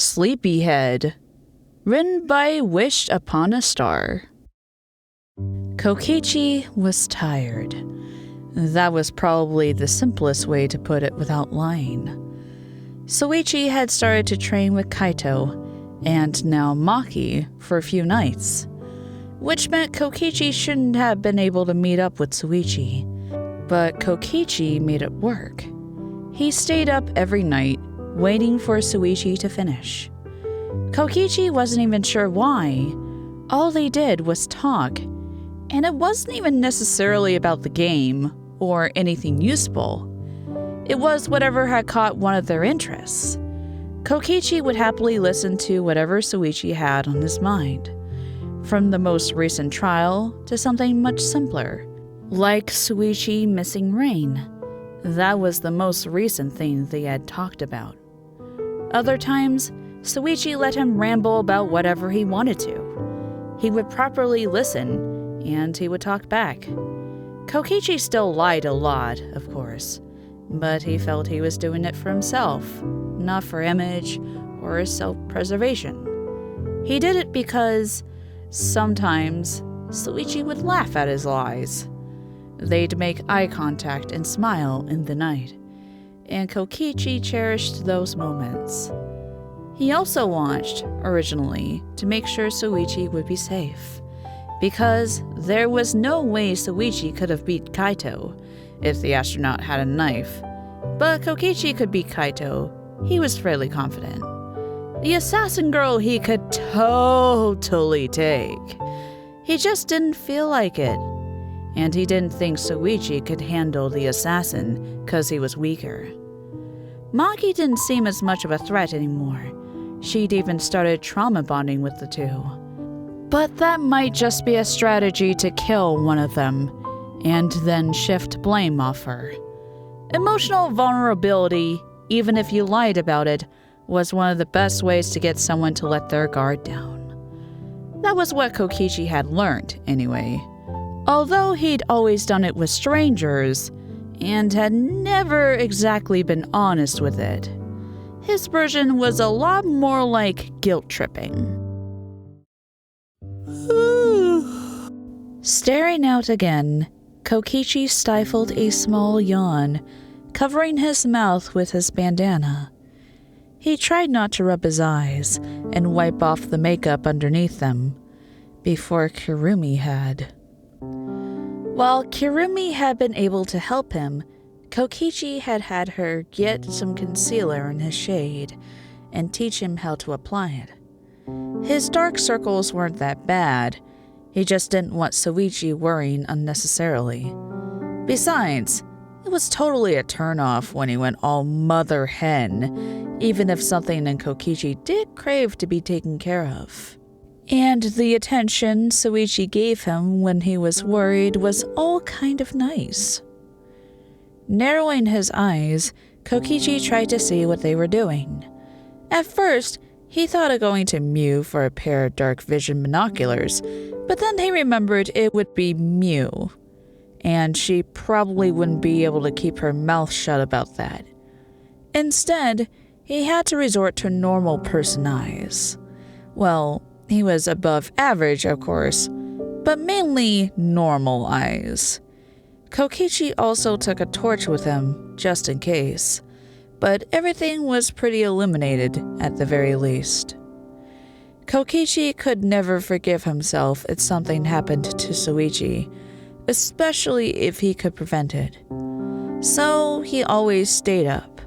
Sleepyhead, written by WishedUponAStar. Kokichi was tired. That was probably the simplest way to put it without lying. Shuichi had started to train with Kaito, and now Maki, for a few nights, which meant Kokichi shouldn't have been able to meet up with Shuichi. But Kokichi made it work. He stayed up every night, waiting for Shuichi to finish. Kokichi wasn't even sure why. All they did was talk, and it wasn't even necessarily about the game or anything useful. It was whatever had caught one of their interests. Kokichi would happily listen to whatever Shuichi had on his mind, from the most recent trial to something much simpler, like Shuichi missing rain. That was the most recent thing they had talked about. Other times, Shuichi let him ramble about whatever he wanted to. He would properly listen, and he would talk back. Kokichi still lied a lot, of course, but he felt he was doing it for himself, not for image or self-preservation. He did it because sometimes Shuichi would laugh at his lies. They'd make eye contact and smile in the night, and Kokichi cherished those moments. He also watched, originally, to make sure Shuichi would be safe, because there was no way Shuichi could have beat Kaito if the astronaut had a knife, but Kokichi could beat Kaito. He was fairly confident. The assassin girl he could totally take. He just didn't feel like it. And he didn't think Shuichi could handle the assassin because he was weaker. Maki didn't seem as much of a threat anymore. She'd even started trauma bonding with the two. But that might just be a strategy to kill one of them, and then shift blame off her. Emotional vulnerability, even if you lied about it, was one of the best ways to get someone to let their guard down. That was what Kokichi had learned, anyway. Although he'd always done it with strangers, and had never exactly been honest with it, his version was a lot more like guilt-tripping. Staring out again, Kokichi stifled a small yawn, covering his mouth with his bandana. He tried not to rub his eyes and wipe off the makeup underneath them, before Kirumi had. While Kirumi had been able to help him, Kokichi had her get some concealer in his shade and teach him how to apply it. His dark circles weren't that bad. He just didn't want Shuichi worrying unnecessarily. Besides, it was totally a turnoff when he went all mother hen, even if something in Kokichi did crave to be taken care of. And the attention Shuichi gave him when he was worried was all kind of nice. Narrowing his eyes, Kokichi tried to see what they were doing. At first, he thought of going to Mew for a pair of dark vision binoculars, but then he remembered it would be Mew, and she probably wouldn't be able to keep her mouth shut about that. Instead, he had to resort to normal person eyes. Well, he was above average, of course, but mainly normal eyes. Kokichi also took a torch with him, just in case, but everything was pretty illuminated at the very least. Kokichi could never forgive himself if something happened to Shuichi, especially if he could prevent it. So he always stayed up,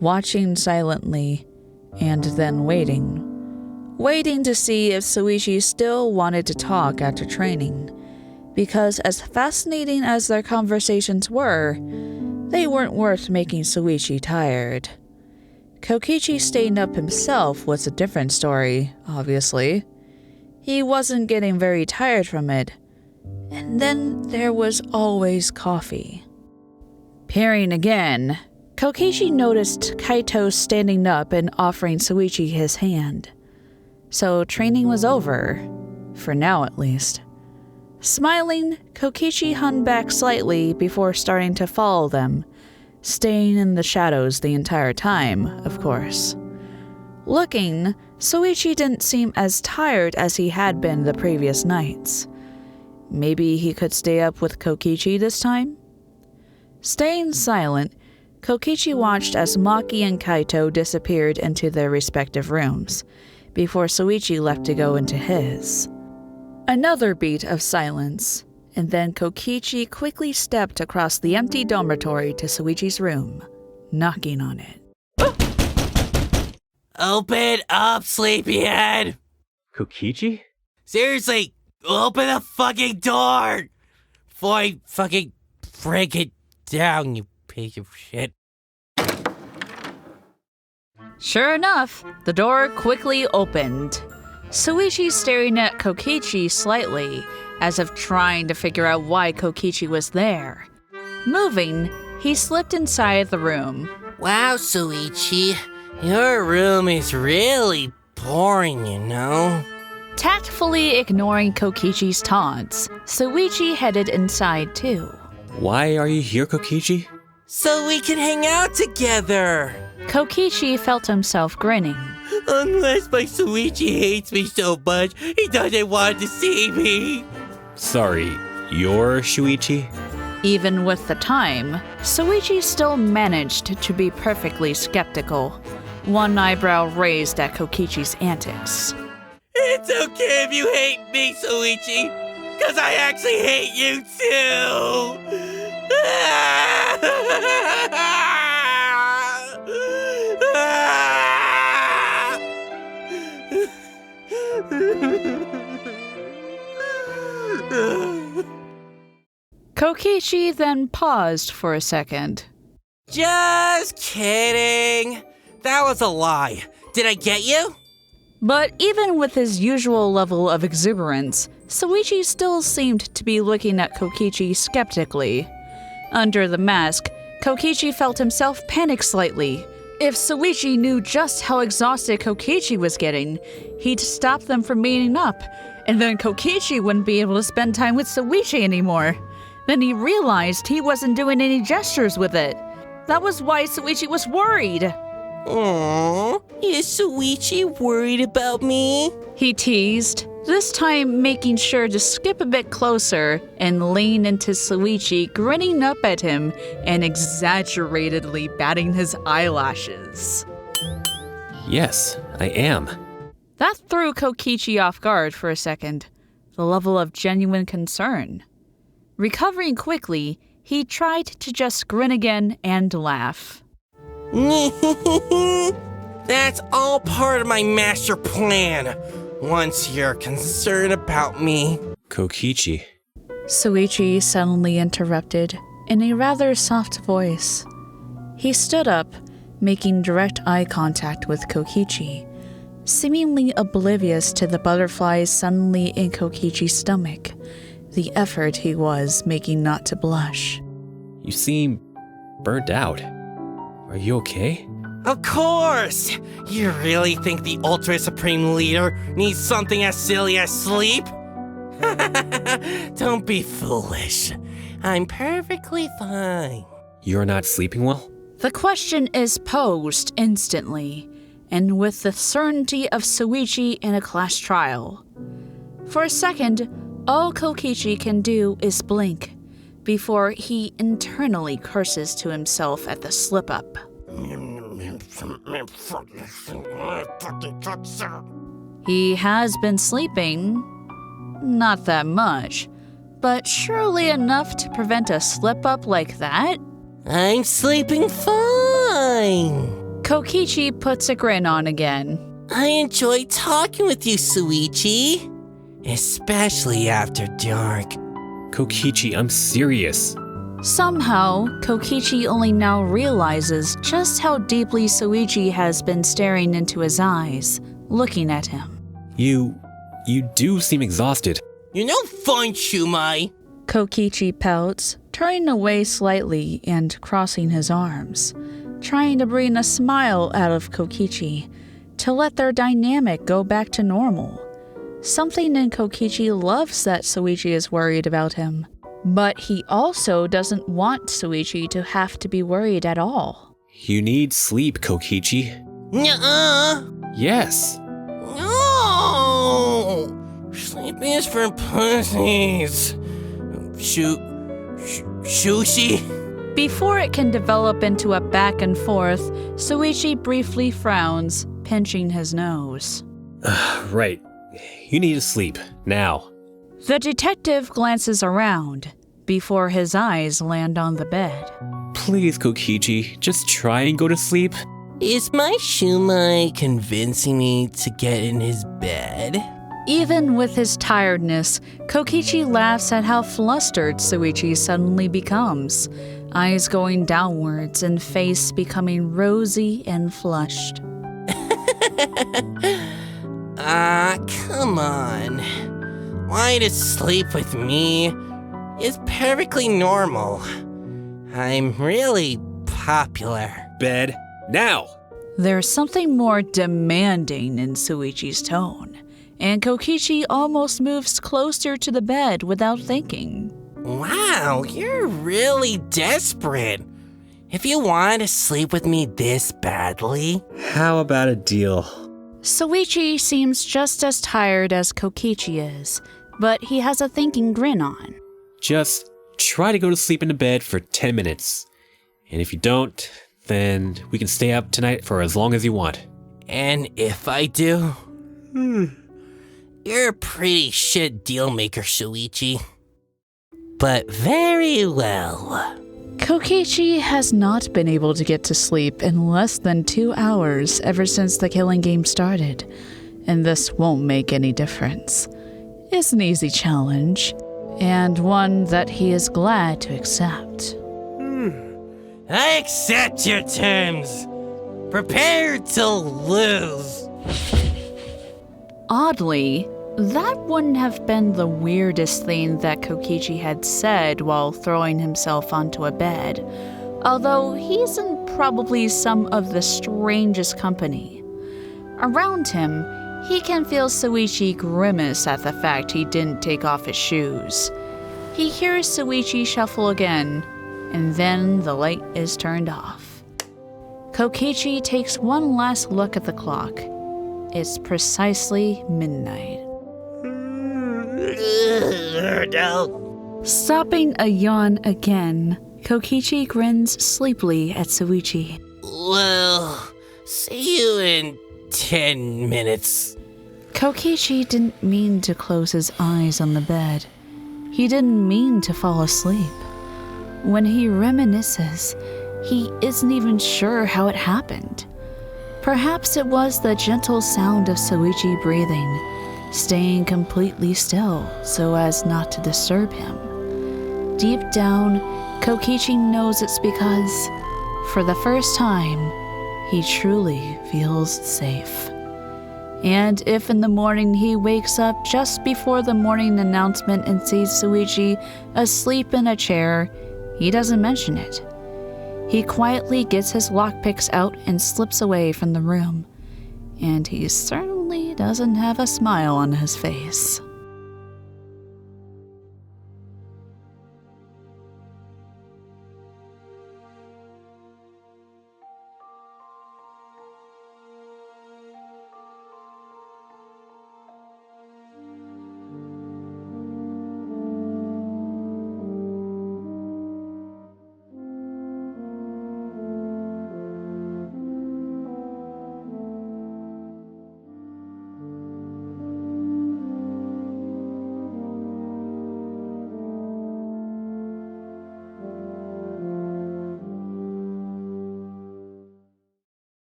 watching silently, and then waiting to see if Shuichi still wanted to talk after training, because as fascinating as their conversations were, they weren't worth making Shuichi tired. Kokichi staying up himself was a different story, obviously. He wasn't getting very tired from it, and then there was always coffee. Peering again, Kokichi noticed Kaito standing up and offering Shuichi his hand. So training was over, for now at least. Smiling, Kokichi hung back slightly before starting to follow them, staying in the shadows the entire time, of course. Looking, Shuichi didn't seem as tired as he had been the previous nights. Maybe he could stay up with Kokichi this time? Staying silent, Kokichi watched as Maki and Kaito disappeared into their respective rooms, before Shuichi left to go into his. Another beat of silence, and then Kokichi quickly stepped across the empty dormitory to Shuichi's room, knocking on it. Open up, Sleepyhead! Kokichi? Seriously, open the fucking door! Before I fucking break it down, you piece of shit. Sure enough, the door quickly opened. Shuichi staring at Kokichi slightly, as if trying to figure out why Kokichi was there. Moving, he slipped inside the room. Wow, Shuichi, your room is really boring, you know? Tactfully ignoring Kokichi's taunts, Shuichi headed inside too. Why are you here, Kokichi? So we can hang out together! Kokichi felt himself grinning. Unless my Shuichi hates me so much, he doesn't want to see me. Sorry, you're Shuichi? Even with the time, Shuichi still managed to be perfectly skeptical, one eyebrow raised at Kokichi's antics. It's okay if you hate me, Shuichi, because I actually hate you too! Kokichi then paused for a second. Just kidding. That was a lie. Did I get you? But even with his usual level of exuberance, Shuichi still seemed to be looking at Kokichi skeptically. Under the mask, Kokichi felt himself panic slightly. If Shuichi knew just how exhausted Kokichi was getting, he'd stop them from meeting up, and then Kokichi wouldn't be able to spend time with Shuichi anymore. Then he realized he wasn't doing any gestures with it. That was why Shuichi was worried. Aww, is Shuichi worried about me? He teased, this time making sure to skip a bit closer and lean into Shuichi, grinning up at him and exaggeratedly batting his eyelashes. Yes, I am. That threw Kokichi off guard for a second, the level of genuine concern. Recovering quickly, he tried to just grin again and laugh. That's all part of my master plan. Once you're concerned about me. Kokichi. Shuichi suddenly interrupted in a rather soft voice. He stood up, making direct eye contact with Kokichi, seemingly oblivious to the butterflies suddenly in Kokichi's stomach, the effort he was making not to blush. You seem burnt out. Are you okay? Of course! You really think the Ultra Supreme Leader needs something as silly as sleep? Don't be foolish. I'm perfectly fine. You're not sleeping well? The question is posed instantly, and with the certainty of Shuichi in a class trial. For a second, all Kokichi can do is blink, before he internally curses to himself at the slip-up. He has been sleeping, not that much, but surely enough to prevent a slip-up like that? I'm sleeping fine. Kokichi puts a grin on again. I enjoy talking with you, Shuichi. Especially after dark. Kokichi, I'm serious. Somehow, Kokichi only now realizes just how deeply Shuichi has been staring into his eyes, looking at him. You do seem exhausted. You're no fun, Shumai. Kokichi pouts, turning away slightly and crossing his arms, trying to bring a smile out of Kokichi, to let their dynamic go back to normal. Something in Kokichi loves that Shuichi is worried about him. But he also doesn't want Shuichi to have to be worried at all. You need sleep, Kokichi. Nuh-uh. Yes. No! Sleeping is for pussies. Shuichi? Before it can develop into a back and forth, Shuichi briefly frowns, pinching his nose. Right. You need to sleep. Now. The detective glances around before his eyes land on the bed. Please, Kokichi, just try and go to sleep. Is my Shumai convincing me to get in his bed? Even with his tiredness, Kokichi laughs at how flustered Shuichi suddenly becomes, eyes going downwards and face becoming rosy and flushed. Come on. Why to sleep with me is perfectly normal. I'm really popular. Bed. Now! There's something more demanding in Shuichi's tone, and Kokichi almost moves closer to the bed without thinking. Wow, you're really desperate. If you want to sleep with me this badly. How about a deal? Shuichi seems just as tired as Kokichi is, but he has a thinking grin on. Just try to go to sleep in the bed for 10 minutes. And if you don't, then we can stay up tonight for as long as you want. And if I do? You're a pretty shit deal maker, Shuichi. But very well. Kokichi has not been able to get to sleep in less than 2 hours ever since the killing game started, and this won't make any difference. It's an easy challenge, and one that he is glad to accept. I accept your terms. Prepare to lose. Oddly, that wouldn't have been the weirdest thing that Kokichi had said while throwing himself onto a bed, although he's in probably some of the strangest company. Around him, he can feel Shuichi grimace at the fact he didn't take off his shoes. He hears Shuichi shuffle again, and then the light is turned off. Kokichi takes one last look at the clock. It's precisely midnight. No. Stopping a yawn again, Kokichi grins sleepily at Shuichi. Well, see you in 10 minutes. Kokichi didn't mean to close his eyes on the bed. He didn't mean to fall asleep. When he reminisces, he isn't even sure how it happened. Perhaps it was the gentle sound of Shuichi breathing, staying completely still so as not to disturb him. Deep down, Kokichi knows it's because, for the first time, he truly feels safe. And if in the morning he wakes up just before the morning announcement and sees Shuichi asleep in a chair, he doesn't mention it. He quietly gets his lockpicks out and slips away from the room. And he certainly doesn't have a smile on his face.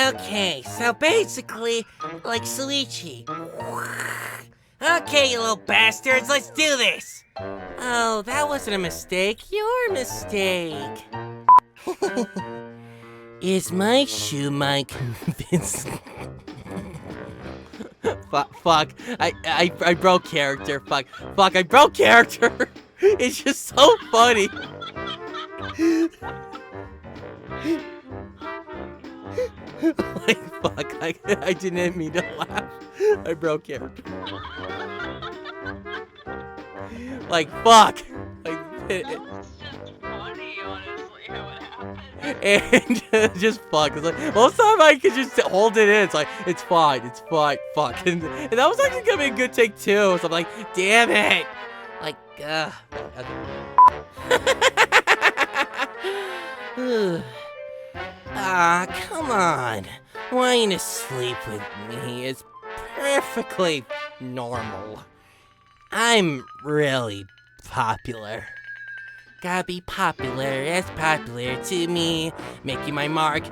Okay, so basically, like Shuichi. Okay, you little bastards, let's do this! Oh, that wasn't a mistake, your mistake. Is my Shumai convincing? Fuck, I broke character, fuck, I broke character! It's just so funny! Like, fuck, I didn't mean to laugh. I broke character. Like, fuck! Like, and just fuck. It's like most of the time I could just hold it in. It's like it's fine, fuck. And that was actually gonna be a good take too. So I'm like, damn it. Like, come on. Wanting to sleep with me is perfectly normal. I'm really popular. Gotta be popular, as popular to me. Making my mark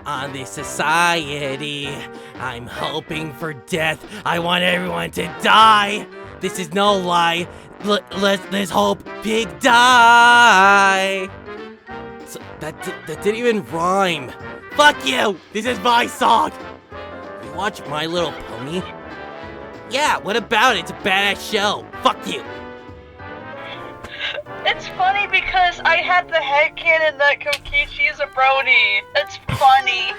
on this society. I'm hoping for death. I want everyone to die. This is no lie. Let's hope pig die. So that didn't even rhyme. Fuck you! This is my song! You watch My Little Pony? Yeah, what about it? It's a badass show. Fuck you! It's funny because I had the headcanon that Kokichi is a brony. It's funny.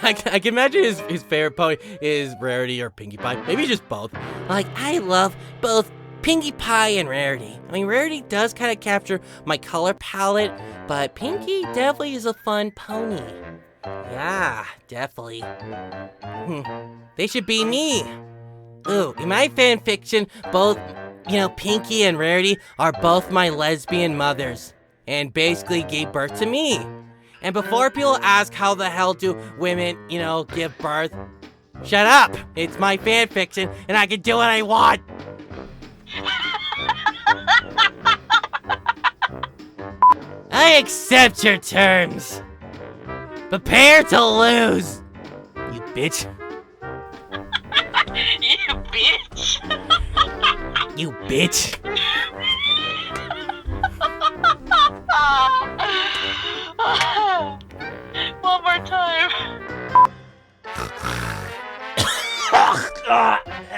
I can imagine his favorite pony is Rarity or Pinkie Pie. Maybe just both. Like, I love both Pinkie Pie and Rarity. I mean, Rarity does kind of capture my color palette, but Pinkie definitely is a fun pony. Yeah, definitely. They should be me. Ooh, in my fanfiction, both, Pinkie and Rarity are both my lesbian mothers, and basically gave birth to me. And before people ask how the hell do women, give birth, shut up! It's my fanfiction, and I can do what I want! I accept your terms! Prepare to lose! You bitch. You bitch. You bitch. One more time.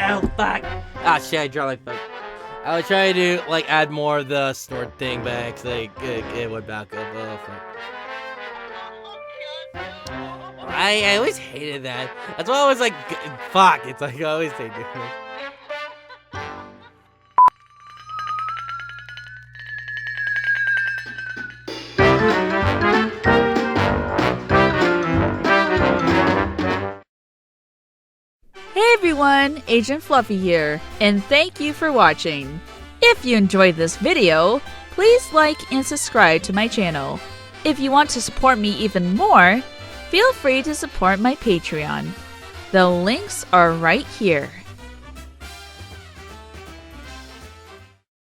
Oh, fuck. Ah, shit, I dropped my phone. I was trying to, add more of the snort thing back, so, it went back up. Oh, fuck. I always hated that. That's why I was like, fuck. It's like, I always hate doing this. Hey everyone, Agent Fluffy here, and thank you for watching. If you enjoyed this video, please like and subscribe to my channel. If you want to support me even more, feel free to support my Patreon. The links are right here.